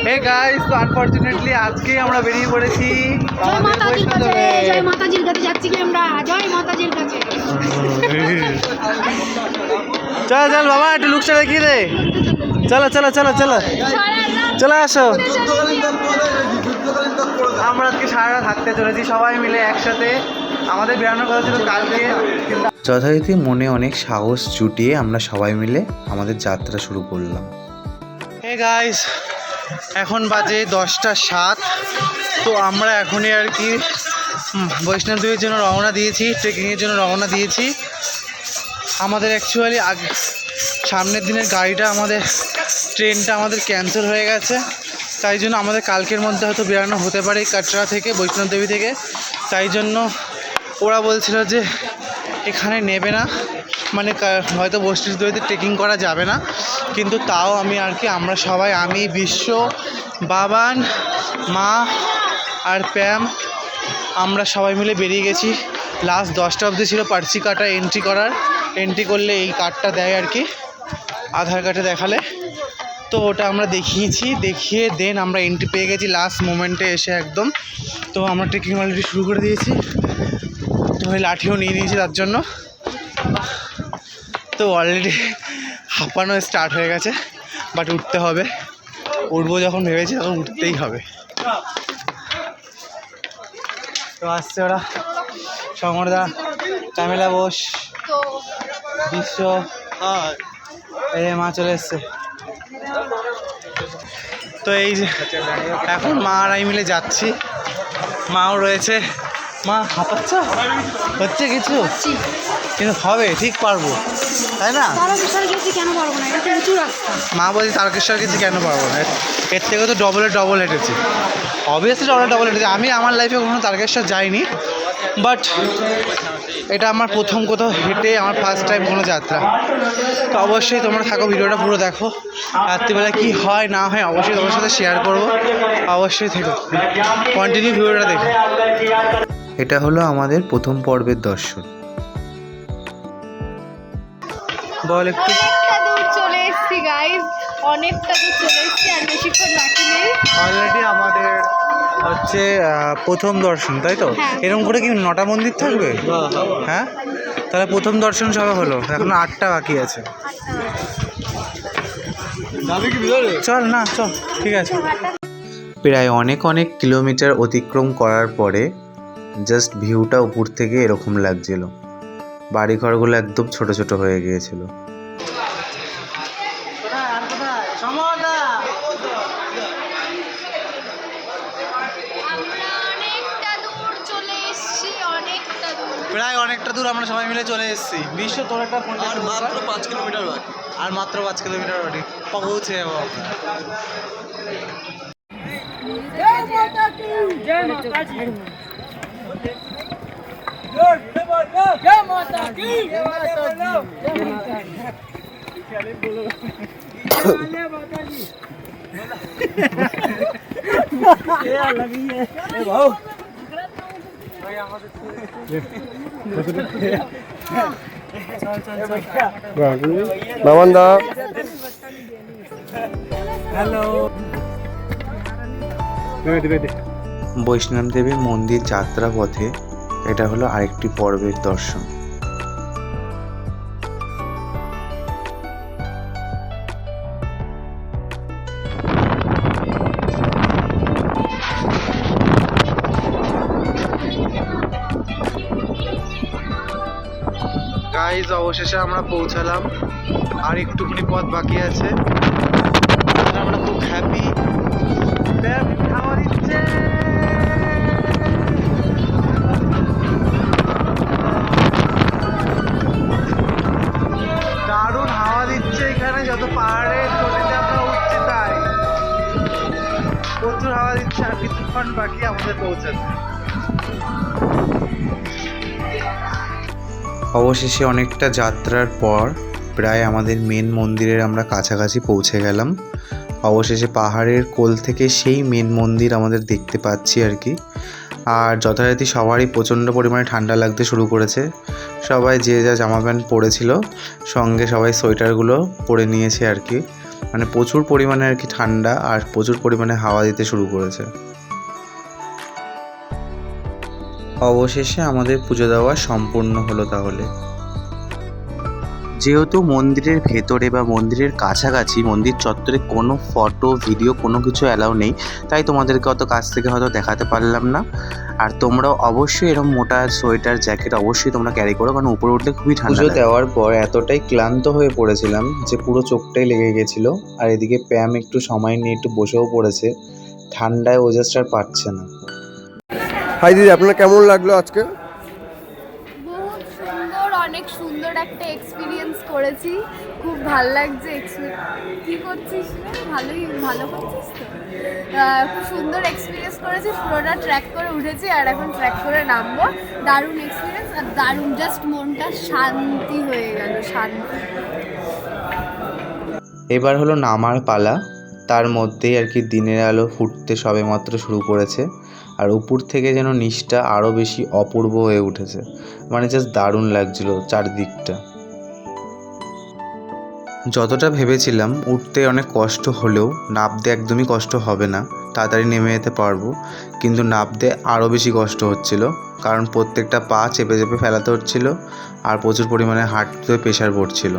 Hey guys, তো unfortunately আজকে আমরা বেরিয়ে পড়েছি জয় মাতাজির কাছে, জয় মাতাজির কাছে যাচ্ছি কি আমরা, জয় মাতাজির কাছে। চল চল বাবা, একটু লুকটা দেখিয়ে দে। চলো চলো চলো চলো চলে আসো। আমরা আজকে সারা রাত থাকতে চলেছি সবাই মিলে একসাথে। আমাদের বেরানোর কথা ছিল কালকে। যথারীতি মনে অনেক সাহস জুটিয়ে আমরা সবাই মিলে আমাদের যাত্রা শুরু করলাম। হে গাইস, এখন বাজে 10টা 7। তো আমরা এখনই আর কি বৈষ্ণব দেবীর জন্য রওনা দিয়েছি, ট্রেকিংয়ের জন্য রওনা দিয়েছি। আমাদের অ্যাকচুয়ালি সামনের দিনের গাড়িটা আমাদের ট্রেনটা আমাদের ক্যান্সেল হয়ে গেছে, তাই জন্য আমাদের কালকের মধ্যে হয়তো বেরানো হতে পারে কাটরা থেকে, বৈষ্ণব দেবী থেকে। তাই জন্য ওরা বলছিল যে এখানে নেবে না, মানে হয়তো বৈষ্ণব দেবীতে ট্রেকিং করা যাবে না। কিন্তু তাও আমরা সবাই, আমি, বিশ্ব, বাবান, মা আর প্যাম, আমরা সবাই মিলে বেরিয়ে গেছি। লাস্ট 10টা অবধি ছিল পার্সি কাটা এন্ট্রি করার। এন্ট্রি করলে এই কার্ডটা দেয় আর কি, আধার কার্ডে দেখালে। তো ওটা আমরা দেখিয়েছি, দেখিয়ে দেন আমরা এন্ট্রি পেয়ে গেছি লাস্ট মোমেন্টে এসে একদম। তো আমরা ট্রেকিং অলরেডি শুরু করে দিয়েছি। তো ওই লাঠিও নিয়ে নিয়েছি তার জন্য। তো অলরেডি হাঁপানো স্টার্ট হয়ে গেছে, বাট উঠতে হবে। উঠবো যখন ভেবেছি তখন উঠতেই হবে। তো আসছে ওরা, সমরদা, কামেলা বোস, বিশ্ব, এই মা চলে এসছে। তো এই যে এখন মা আর আমি মিলে যাচ্ছি, মাও রয়েছে। মা হাঁপাচ্ছ? হচ্ছে কিছু কিন্তু হবে, ঠিক পারবো, তাই না? কেন পারবো না, এটা উঁচু রাস্তা। মা বলছি তারকেশ্বর গেছি, কেন পারবো না? এর থেকে তো ডবল হেঁটেছি, অবভিয়াসলি ডবল হেঁটেছি। আমি আমার লাইফে কখনো তারকেশ্বর যাইনি, বাট এটা আমার প্রথম কোথাও হেঁটে আমার ফার্স্ট টাইম কোনো যাত্রা। তো অবশ্যই তোমরা থাকো, ভিডিওটা পুরো দেখো। রাত্রিবেলা কী হয় না হয় অবশ্যই তোমার সাথে শেয়ার করবো, অবশ্যই থেকো, কন্টিনিউ ভিডিওটা দেখো। এটা হলো আমাদের প্রথম পর্বের দর্শন। বল একটু। অনেকটা দূর চলে এসেছি গাইস, অনেকটা দূর চলে এসেছি, আর বেশিক্ষণ বাকি নেই। অলরেডি আমাদের হচ্ছে প্রথম দর্শন, তাই তো? এরকম করে কি 9টা মন্দির থাকবে? হ্যাঁ, তাহলে প্রথম দর্শন সবে হলো, এখন 8টা বাকি আছে। চল না, চল, ঠিক আছে। প্রায় অনেক কিলোমিটার অতিক্রম করার পরে জাস্ট ভিউটা উপর থেকে এরকম লাগছিল। বাড়িঘরগুলো একদম ছোট ছোট হয়ে গিয়েছিল। প্রায় অনেকটা দূর আমরা সবাই মিলে চলে এসেছি। বিশ্ব, তোর একটা ফোন, আর মাত্র 5 কিলোমিটার বাকি, আর মাত্র 5 কিলোমিটার বাকি পৌঁছে যাবো আমরা। মামন্দা হ্যালো। বৈষ্ণব দেবী মন্দির যাত্রা পথে এটা হলো আরেকটি পর্বের দর্শন। গাইজ, অবশেষে আমরা পৌঁছালাম, আর একটুখানি পথ বাকি আছে। আমরা খুব হ্যাপি। হাওয়া দিচ্ছে, দারুণ হাওয়া দিচ্ছে এখানে। যত পাহাড়ে চড়েতে আমরা উঠছি তাই প্রচুর হাওয়া দিচ্ছে। আর কিছুক্ষণ বাকি আমাদের পৌঁছাতে। অবশেষে অনেকটা যাত্রার পর প্রায় আমাদের মেন মন্দিরের আমরা কাছাকাছি পৌঁছে গেলাম। অবশেষে পাহাড়ের কোল থেকে সেই মেন মন্দির আমাদের দেখতে পাচ্ছি আর কি। আর যথারীতি সবারই প্রচণ্ড পরিমাণে ঠান্ডা লাগতে শুরু করেছে। সবাই যে যা জামা প্যান্ট পরেছিল, সঙ্গে সবাই সোয়েটারগুলো পরে নিয়েছে আর কি। মানে প্রচুর পরিমাণে আর কি ঠান্ডা আর প্রচুর পরিমাণে হাওয়া দিতে শুরু করেছে। অবশেষে আমাদের পুজো দেওয়া সম্পূর্ণ হলো। তাহলে যেহেতু মন্দিরের ভেতরে বা মন্দিরের কাছাকাছি মন্দির চত্বরে কোনো ফটো ভিডিও কোনো কিছু অ্যালাউ নেই, তাই তোমাদেরকে অত কাছ থেকে হয়তো দেখাতে পারলাম না। আর তোমরাও অবশ্যই এরকম মোটা সোয়েটার জ্যাকেট অবশ্যই তোমরা ক্যারি করো, কারণ উপরে উঠলে খুবই ঠান্ডা। পুজো দেওয়ার পর এতটাই ক্লান্ত হয়ে পড়েছিলাম যে পুরো চোখটাই লেগে গেছিলো। আর এদিকে প্যাম একটু সময় নিয়ে একটু বসেও পড়েছে, ঠান্ডায় ও জাস্ট আর পারছে না। হাই দিদি, আপনার কেমন লাগলো আজকে? বহুত সুন্দর, অনেক সুন্দর একটা এক্সপিরিয়েন্স করেছি। খুব ভালো লাগছে। কি করছিস রে? ভালো করছিস তো। খুব সুন্দর এক্সপিরিয়েন্স করেছি, পুরোটা ট্র্যাক করে উঠেছি আর এখন ট্র্যাক করে নামবো। দারুণ এক্সপিরিয়েন্স আর দারুণ, জাস্ট মনটা শান্তি হয়ে গেল, শান্তি। এবার হলো নামার পালা। তার মধ্যেই আর কি দিনের আলো ফুটতে সবেমাত্র শুরু করেছে, আর উপর থেকে যেন নিচটা আরও বেশি অপূর্ব হয়ে উঠেছে। মানে জাস্ট দারুণ লাগছিল চারদিকটা। যতটা ভেবেছিলাম উঠতে অনেক কষ্ট হলেও নামতে একদমই কষ্ট হবে না, তাড়াতাড়ি নেমে যেতে পারবো, কিন্তু নামতে আরও বেশি কষ্ট হচ্ছিল, কারণ প্রত্যেকটা পা চেপে চেপে ফেলাতে হচ্ছিল আর প্রচুর পরিমাণে হাঁটতে প্রেশার পড়ছিল।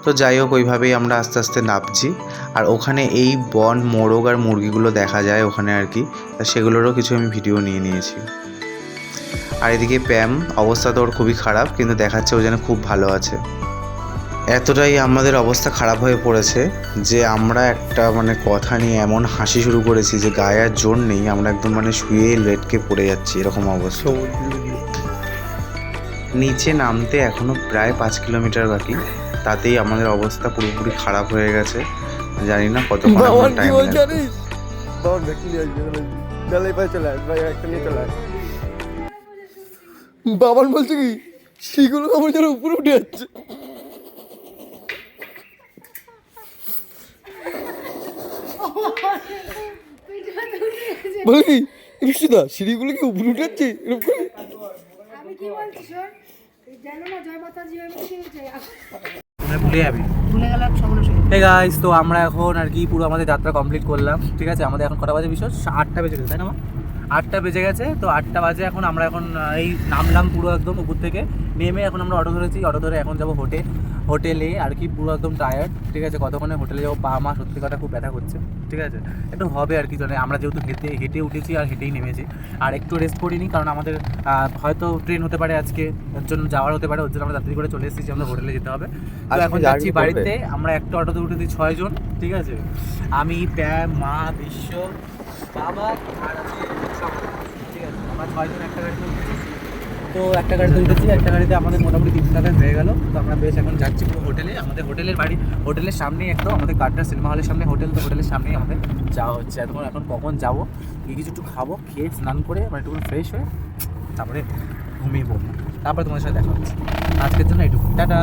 তো যাই হোক, ওইভাবেই আমরা আস্তে আস্তে নামছি। আর ওখানে এই বন মোরগ আর মুরগিগুলো দেখা যায় ওখানে আর কি, তা সেগুলোরও কিছু আমি ভিডিও নিয়ে নিয়েছি। আর এদিকে প্যাম অবস্থা তো ওর খুবই খারাপ, কিন্তু দেখাচ্ছে ও যেন খুব ভালো আছে। এতটাই আমাদের অবস্থা খারাপ হয়ে পড়েছে যে আমরা একটা মানে কথা নিয়ে এমন হাসি শুরু করেছি যে গায়ে আর জোর নেই, আমরা একদম মানে শুয়ে লেটকে পড়ে যাচ্ছি এরকম অবস্থা। নিচে নামতে এখনও প্রায় 5 কিলোমিটার বাকি, তাতেই আমাদের অবস্থা পুরোপুরি খারাপ হয়ে গেছে। জানি না কতক্ষণ টাইম লাগবে। বাবান বলছে কি সেগুলো আমার যেন উপরে উঠে যাচ্ছে। বলে কি ঋষিদা সিঁড়িগুলো কি উপরে উঠে যাচ্ছে এরকম করে? আমি কি বলছি শোন, জানো না জয় মাতাজি আমি কি চাই ভুলে যাবি। ভুলে গেলাম সমস্যা। হে গাইস, তো আমরা এখন আর কি পুরো আমাদের যাত্রা কমপ্লিট করলাম। ঠিক আছে, আমাদের এখন কটা বাজে বিষয়? 8টা বেজে গেছে, তাই না? 8টা বেজে গেছে। তো 8টা বাজে এখন আমরা এই নামলাম পুরো একদম উপর থেকে নেমে এখন আমরা অটো ধরেছি। অটো ধরে এখন যাবো হোটেলে আর কি, পুরো একদম টায়ার্ড। ঠিক আছে, কতক্ষণে হোটেলে যাবো, পা মা সত্যি কথা খুব ব্যথা করছে। ঠিক আছে, একটু হবে আর কি, মানে আমরা যেহেতু হেঁটে উঠেছি আর হেঁটেই নেমেছি, আর একটু রেস্ট করিনি, কারণ আমাদের হয়তো ট্রেন হতে পারে আজকে, ওর জন্য যাওয়ার হতে পারে, ওর জন্য আমরা তাড়াতাড়ি করে চলে এসেছি, আমরা হোটেলে যেতে হবে। তো এখন যাচ্ছি বাড়িতে। আমরা একটা অটোতে উঠেছি 6 জন। ঠিক আছে, আমি, প্যাম, মা, বিশ্ব, বাবা আর আছে সব। ঠিক আছে, আমরা 6 জন একটা গাড়িতে উঠেছি। তো একটা গাড়িতে উঠেছি, একটা গাড়িতে আমাদের মোটামুটি 3 টাকা হয়ে গেল। তো আমরা বেশ এখন যাচ্ছি পুরো হোটেলে। আমাদের হোটেলের বাড়ি হোটেলের সামনেই, একদম আমাদের কাটরা সিনেমা হলের সামনে হোটেল। তো হোটেলের সামনেই আমাদের যাওয়া হচ্ছে। এখন কখন যাবো, কিছু একটু খাবো, খেয়ে স্নান করে মানে একটু ফ্রেশ হয়ে তারপরে ঘুমিয়ে পড়বো। তারপরে তোমাদের সাথে দেখা হচ্ছে। আজকের জন্য এইটুকু, টাটা।